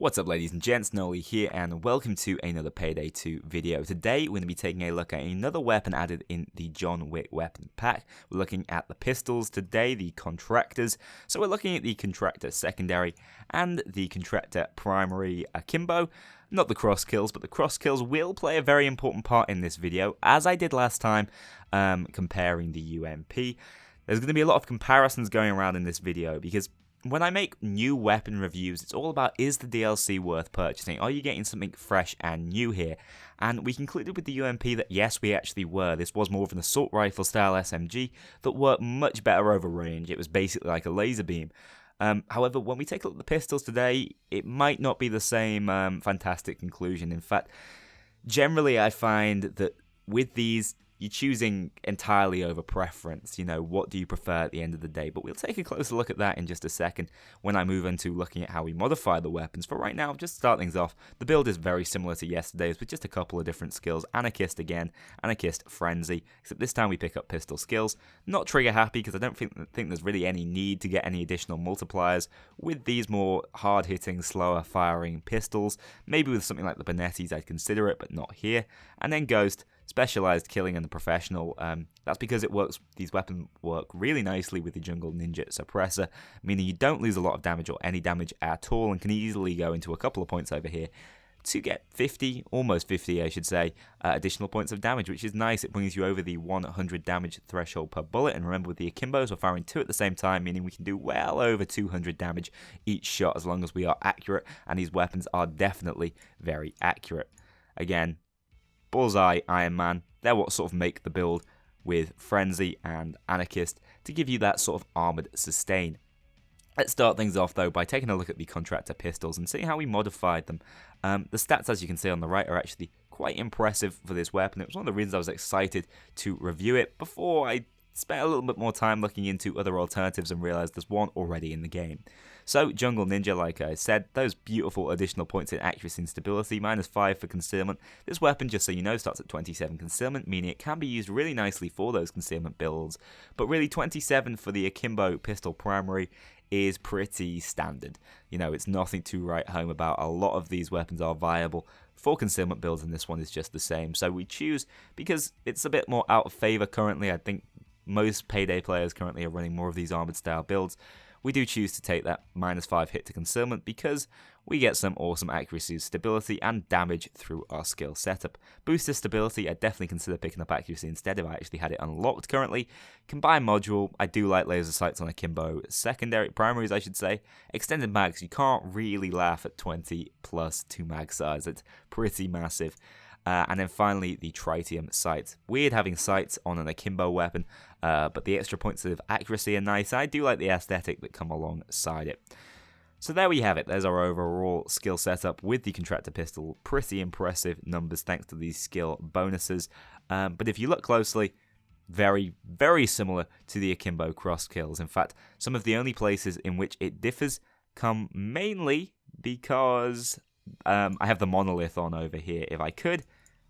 What's up, ladies and gents, Noli here, and welcome to another Payday 2 video. Today, we're going to be taking a look at another weapon added in the John Wick weapon pack. We're looking at the pistols today, the Contractors. So we're looking at the Contractor secondary and the Contractor primary akimbo. Not the cross kills, but the cross kills will play a very important part in this video, as I did last time, comparing the UMP. There's going to be a lot of comparisons going around in this video, because when I make new weapon reviews, it's all about, is the DLC worth purchasing? Are you getting something fresh and new here? And we concluded with the UMP that yes, we actually were. This was more of an assault rifle style SMG that worked much better over range. It was basically like a laser beam. However, when we take a look at the pistols today, it might not be the same fantastic conclusion. In fact, generally I find that with these, you're choosing entirely over preference. You know, what do you prefer at the end of the day? But we'll take a closer look at that in just a second when I move into looking at how we modify the weapons. For right now, just to start things off, the build is very similar to yesterday's with just a couple of different skills. Anarchist again, Anarchist Frenzy, except this time we pick up pistol skills. Not trigger happy because I don't think there's really any need to get any additional multipliers with these more hard-hitting, slower firing pistols. Maybe with something like the Bonettis I'd consider it, but not here. And then Ghost, specialized killing and the professional. That's because it works. These weapons work really nicely with the jungle ninja suppressor, meaning you don't lose a lot of damage or any damage at all, and can easily go into a couple of points over here to get 50, almost 50 I should say, additional points of damage, which is nice. It brings you over the 100 damage threshold per bullet, and remember with the akimbos we're firing two at the same time, meaning we can do well over 200 damage each shot as long as we are accurate, and these weapons are definitely very accurate. Again, Bullseye, Iron Man, they're what sort of make the build with Frenzy and Anarchist to give you that sort of armoured sustain. Let's start things off though by taking a look at the Contractor pistols and see how we modified them. The stats, as you can see on the right, are actually quite impressive for this weapon. It was one of the reasons I was excited to review it before I spent a little bit more time looking into other alternatives and realised there's one already in the game. So, Jungle Ninja, like I said, those beautiful additional points in accuracy and stability, -5 for concealment. This weapon, just so you know, starts at 27 concealment, meaning it can be used really nicely for those concealment builds. But really, 27 for the Akimbo pistol primary is pretty standard. You know, it's nothing to write home about. A lot of these weapons are viable for concealment builds, and this one is just the same. So we choose, because it's a bit more out of favour currently. I think most Payday players currently are running more of these armoured style builds. We do choose to take that -5 hit to concealment because we get some awesome accuracy, stability, and damage through our skill setup. Boosted stability, I'd definitely consider picking up accuracy instead if I actually had it unlocked currently. Combined module, I do like laser sights on akimbo. Secondary, primaries I should say. Extended mags, you can't really laugh at 20 plus 2 mag size. It's pretty massive. And then finally, the tritium sights. Weird having sights on an akimbo weapon, but the extra points of accuracy are nice. I do like the aesthetic that come alongside it. So there we have it. There's our overall skill setup with the Contractor pistol. Pretty impressive numbers thanks to these skill bonuses. But if you look closely, very, very similar to the akimbo cross kills. In fact, some of the only places in which it differs come mainly because I have the monolith on over here. If I could,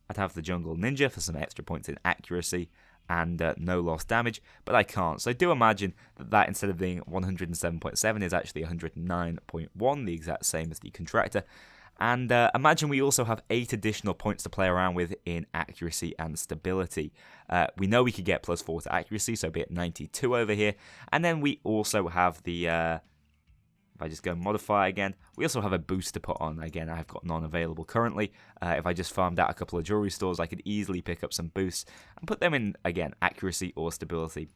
I'd have the jungle ninja for some extra points in accuracy and no lost damage, but I can't. So I do imagine that instead of being 107.7 is actually 109.1, the exact same as the Contractor. And imagine we also have 8 additional points to play around with in accuracy and stability. We know we could get +4 to accuracy, so be it 92 over here. And then we also have the if I just go modify again, we also have a boost to put on. Again, I've got none available currently. If I just farmed out a couple of jewelry stores, I could easily pick up some boosts and put them in, again, accuracy or stability.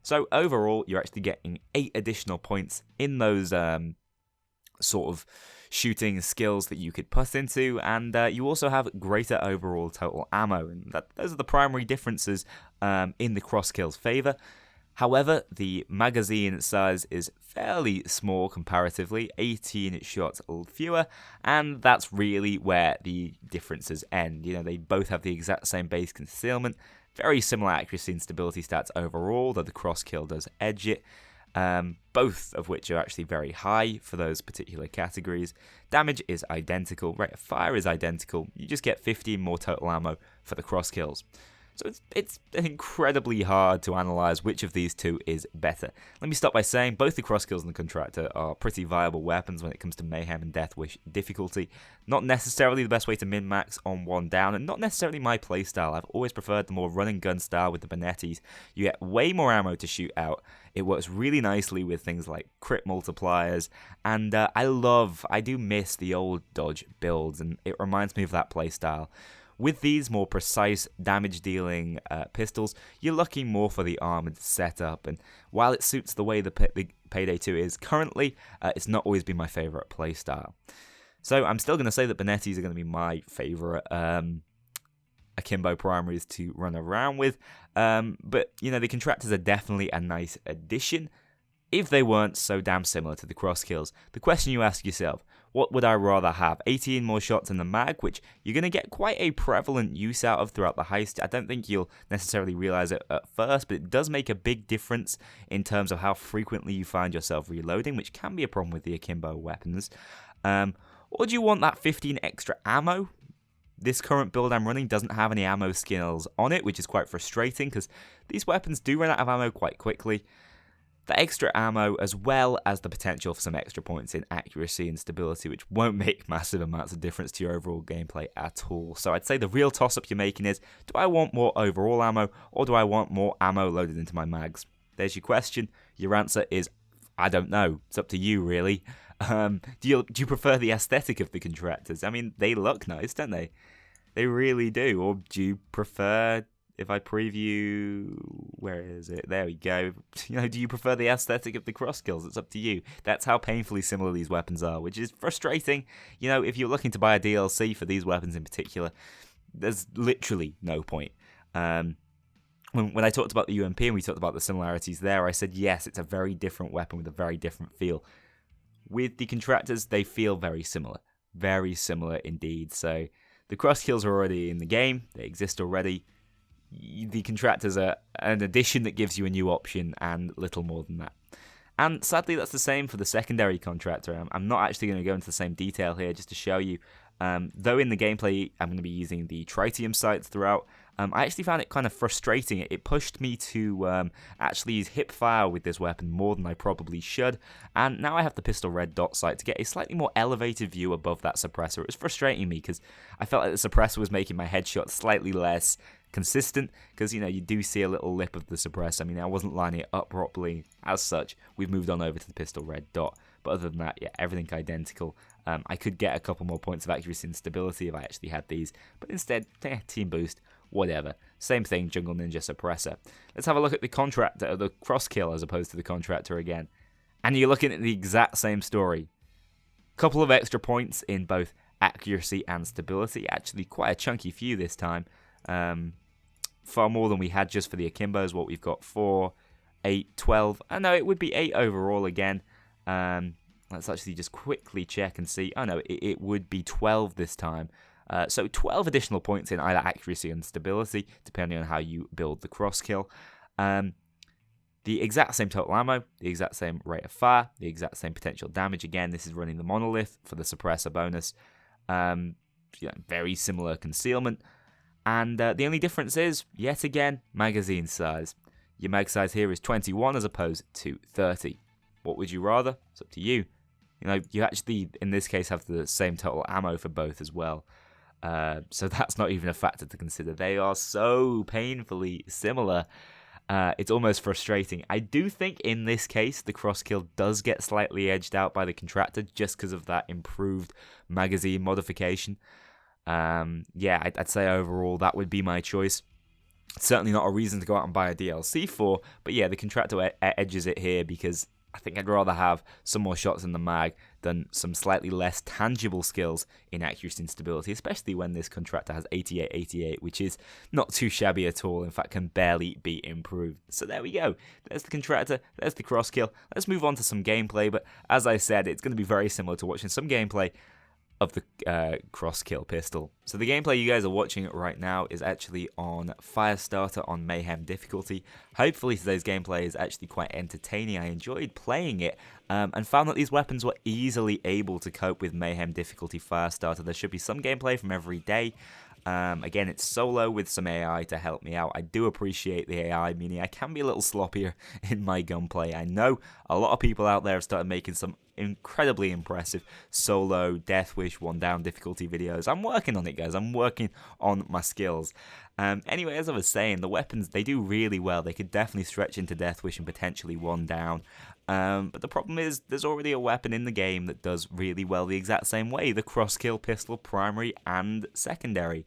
So overall, you're actually getting 8 additional points in those sort of shooting skills that you could put into, and you also have greater overall total ammo. And those are the primary differences in the cross kills favour. However, the magazine size is fairly small comparatively, 18 shots fewer, and that's really where the differences end. You know, they both have the exact same base concealment, very similar accuracy and stability stats overall, though the cross kill does edge it, both of which are actually very high for those particular categories. Damage is identical, rate of fire is identical, you just get 15 more total ammo for the cross kills. So it's incredibly hard to analyse which of these two is better. Let me start by saying both the Crosskills and the Contractor are pretty viable weapons when it comes to Mayhem and Deathwish difficulty. Not necessarily the best way to min-max on one down, and not necessarily my playstyle. I've always preferred the more run-and-gun style with the Bonettis. You get way more ammo to shoot out. It works really nicely with things like crit multipliers, and I do miss the old dodge builds, and it reminds me of that playstyle. With these more precise damage-dealing pistols, you're looking more for the armoured setup, and while it suits the way the Payday 2 is currently, it's not always been my favourite playstyle. So I'm still going to say that Bonettis are going to be my favourite akimbo primaries to run around with, but the Contractors are definitely a nice addition, if they weren't so damn similar to the Crosskills. The question you ask yourself, what would I rather have? 18 more shots in the mag, which you're going to get quite a prevalent use out of throughout the heist. I don't think you'll necessarily realise it at first, but it does make a big difference in terms of how frequently you find yourself reloading, which can be a problem with the akimbo weapons. Or do you want that 15 extra ammo? This current build I'm running doesn't have any ammo skills on it, which is quite frustrating because these weapons do run out of ammo quite quickly. The extra ammo, as well as the potential for some extra points in accuracy and stability, which won't make massive amounts of difference to your overall gameplay at all. So I'd say the real toss-up you're making is, do I want more overall ammo, or do I want more ammo loaded into my mags? There's your question. Your answer is, I don't know. It's up to you, really. Do you prefer the aesthetic of the Contractors? I mean, they look nice, don't they? They really do. Or do you prefer... If I preview, where is it? There we go. Do you prefer the aesthetic of the Crosskills? It's up to you. That's how painfully similar these weapons are, which is frustrating. If you're looking to buy a DLC for these weapons in particular, there's literally no point. When I talked about the UMP and we talked about the similarities there, I said, yes, it's a very different weapon with a very different feel. With the Contractors, they feel very similar. Very similar indeed. So the Crosskills are already in the game. They exist already. The Contractors are an addition that gives you a new option and little more than that. And sadly, that's the same for the secondary Contractor. I'm not actually going to go into the same detail here just to show you. Though in the gameplay, I'm going to be using the tritium sights throughout. I actually found it kind of frustrating. It pushed me to actually use hip fire with this weapon more than I probably should. And now I have the pistol red dot sight to get a slightly more elevated view above that suppressor. It was frustrating me because I felt like the suppressor was making my headshot slightly less consistent, because you do see a little lip of the suppressor. I mean, I wasn't lining it up properly. As such, we've moved on over to the pistol red dot, but other than that, yeah, everything identical. I could get a couple more points of accuracy and stability if I actually had these, but instead, team boost, whatever. Same thing, jungle ninja suppressor. Let's have a look at the Contractor, the Crosskill as opposed to the Contractor again, and you're looking at the exact same story. Couple of extra points in both accuracy and stability, actually quite a chunky few this time. Far more than we had just for the Akimbos. What we've got, 4, 8, 12. Oh no, it would be 8 overall again. Let's actually just quickly check and see. Oh no, it would be 12 this time. So 12 additional points in either accuracy and stability, depending on how you build the Crosskill. The exact same total ammo, the exact same rate of fire, the exact same potential damage. Again, this is running the monolith for the suppressor bonus. Very similar concealment. And the only difference is, yet again, magazine size. Your mag size here is 21 as opposed to 30. What would you rather? It's up to you. You actually, in this case, have the same total ammo for both as well. So that's not even a factor to consider. They are so painfully similar. It's almost frustrating. I do think in this case, the Crosskill does get slightly edged out by the Contractor just because of that improved magazine modification. I'd say overall that would be my choice. Certainly not a reason to go out and buy a DLC for, but yeah, the Contractor edges it here because I think I'd rather have some more shots in the mag than some slightly less tangible skills in accuracy and stability, especially when this Contractor has 88, which is not too shabby at all. In fact, can barely be improved. So there we go. There's the Contractor, there's the Crosskill. Let's move on to some gameplay, but as I said, it's going to be very similar to watching some gameplay of the Crosskill pistol. So the gameplay you guys are watching right now is actually on Firestarter on Mayhem difficulty. Hopefully today's gameplay is actually quite entertaining. I enjoyed playing it and found that these weapons were easily able to cope with Mayhem difficulty Firestarter. There should be some gameplay from every day. Again, it's solo with some AI to help me out. I do appreciate the AI, meaning I can be a little sloppier in my gunplay. I know a lot of people out there have started making some incredibly impressive solo Death Wish 1 down difficulty videos. I'm working on it, guys. I'm working on my skills. Anyway, as I was saying, the weapons, they do really well. They could definitely stretch into Death Wish and potentially 1 down. But the problem is, there's already a weapon in the game that does really well the exact same way, the cross-kill pistol, primary and secondary.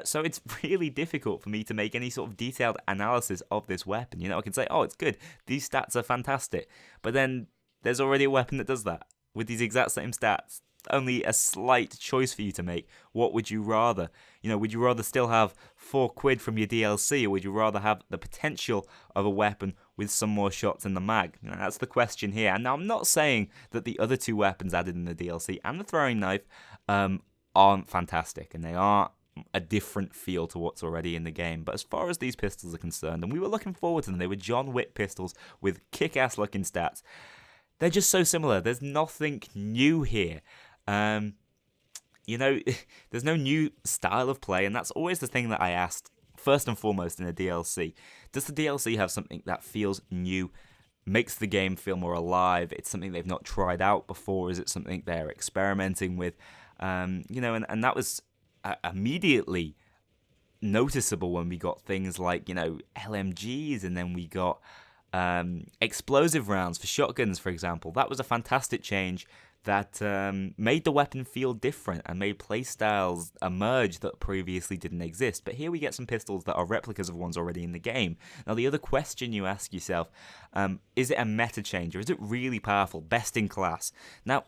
So it's really difficult for me to make any sort of detailed analysis of this weapon. You know, I can say, oh, it's good, these stats are fantastic, but then there's already a weapon that does that, with these exact same stats. Only a slight choice for you to make. What would you rather? You know, would you rather still have £4 from your DLC, or would you rather have the potential of a weapon with some more shots in the mag? You know, that's the question here. And now I'm not saying that the other 2 weapons added in the DLC and the throwing knife aren't fantastic, and they are a different feel to what's already in the game. But as far as these pistols are concerned, and we were looking forward to them, they were John Wick pistols with kick-ass looking stats. They're just so similar. There's nothing new here. You know, there's no new style of play, and that's always the thing that I asked first and foremost in a DLC. Does the DLC have something that feels new, makes the game feel more alive? It's something they've not tried out before. Is it something they're experimenting with? You know, and that was immediately noticeable when we got things like, you know, LMGs, and then we got explosive rounds for shotguns, for example. That was a fantastic change that made the weapon feel different and made playstyles emerge that previously didn't exist. But here we get some pistols that are replicas of ones already in the game. Now, the other question you ask yourself, is it a meta change, or is it really powerful, best in class? Now,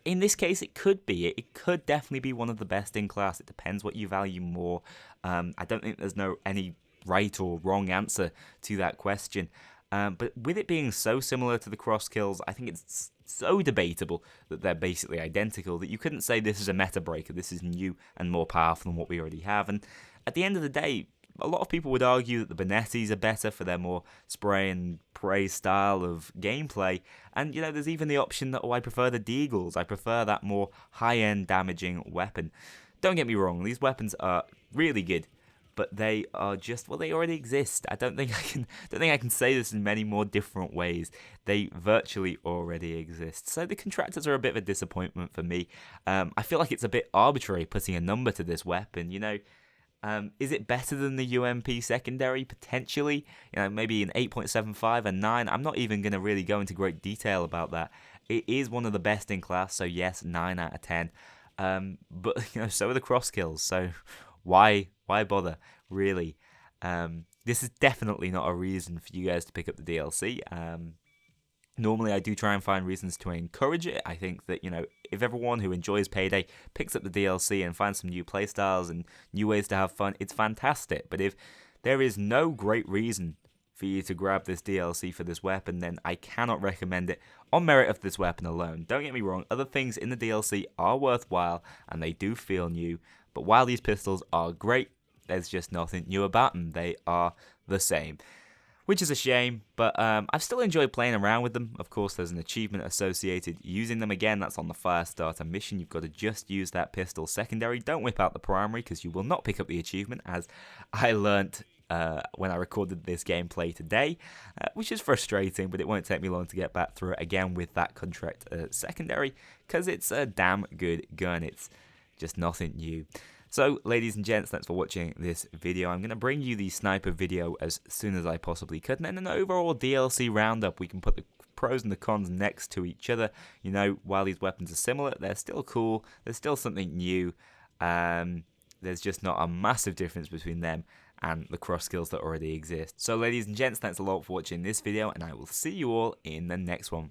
in this case, it could be. It could definitely be one of the best in class. It depends what you value more. I don't think there's any right or wrong answer to that question. But with it being so similar to the cross kills, I think it's so debatable that they're basically identical that you couldn't say this is a meta breaker, this is new and more powerful than what we already have. And at the end of the day, a lot of people would argue that the Benettis are better for their more spray and pray style of gameplay. And, you know, there's even the option that, oh, I prefer the Deagles, I prefer that more high-end damaging weapon. Don't get me wrong, these weapons are really good, but they are just, well, they already exist. I don't think I can say this in many more different ways. They virtually already exist. So the Contractors are a bit of a disappointment for me. I feel like it's a bit arbitrary putting a number to this weapon. You know, is it better than the UMP secondary? Potentially. You know, maybe an 8.75, a 9. I'm not even going to really go into great detail about that. It is one of the best in class, so yes, 9 out of 10. But, you know, so are the cross kills. So why bother, really? This is definitely not a reason for you guys to pick up the DLC. Normally, I do try and find reasons to encourage it. I think that, you know, if everyone who enjoys Payday picks up the DLC and finds some new playstyles and new ways to have fun, it's fantastic. But if there is no great reason for you to grab this DLC for this weapon, then I cannot recommend it on merit of this weapon alone. Don't get me wrong, other things in the DLC are worthwhile and they do feel new. But while these pistols are great, there's just nothing new about them. They are the same, which is a shame, but I've still enjoyed playing around with them. Of course, there's an achievement associated using them again. That's on the fire starter mission. You've got to just use that pistol secondary. Don't whip out the primary because you will not pick up the achievement, as I learnt when I recorded this gameplay today, which is frustrating, but it won't take me long to get back through it again with that Contractor secondary, because it's a damn good gun. It's just nothing new. So, ladies and gents, thanks for watching this video. I'm going to bring you the sniper video as soon as I possibly could, and then an overall DLC roundup. We can put the pros and the cons next to each other. You know, while these weapons are similar, they're still cool. There's still something new. There's just not a massive difference between them and the cross skills that already exist. So, ladies and gents, thanks a lot for watching this video, and I will see you all in the next one.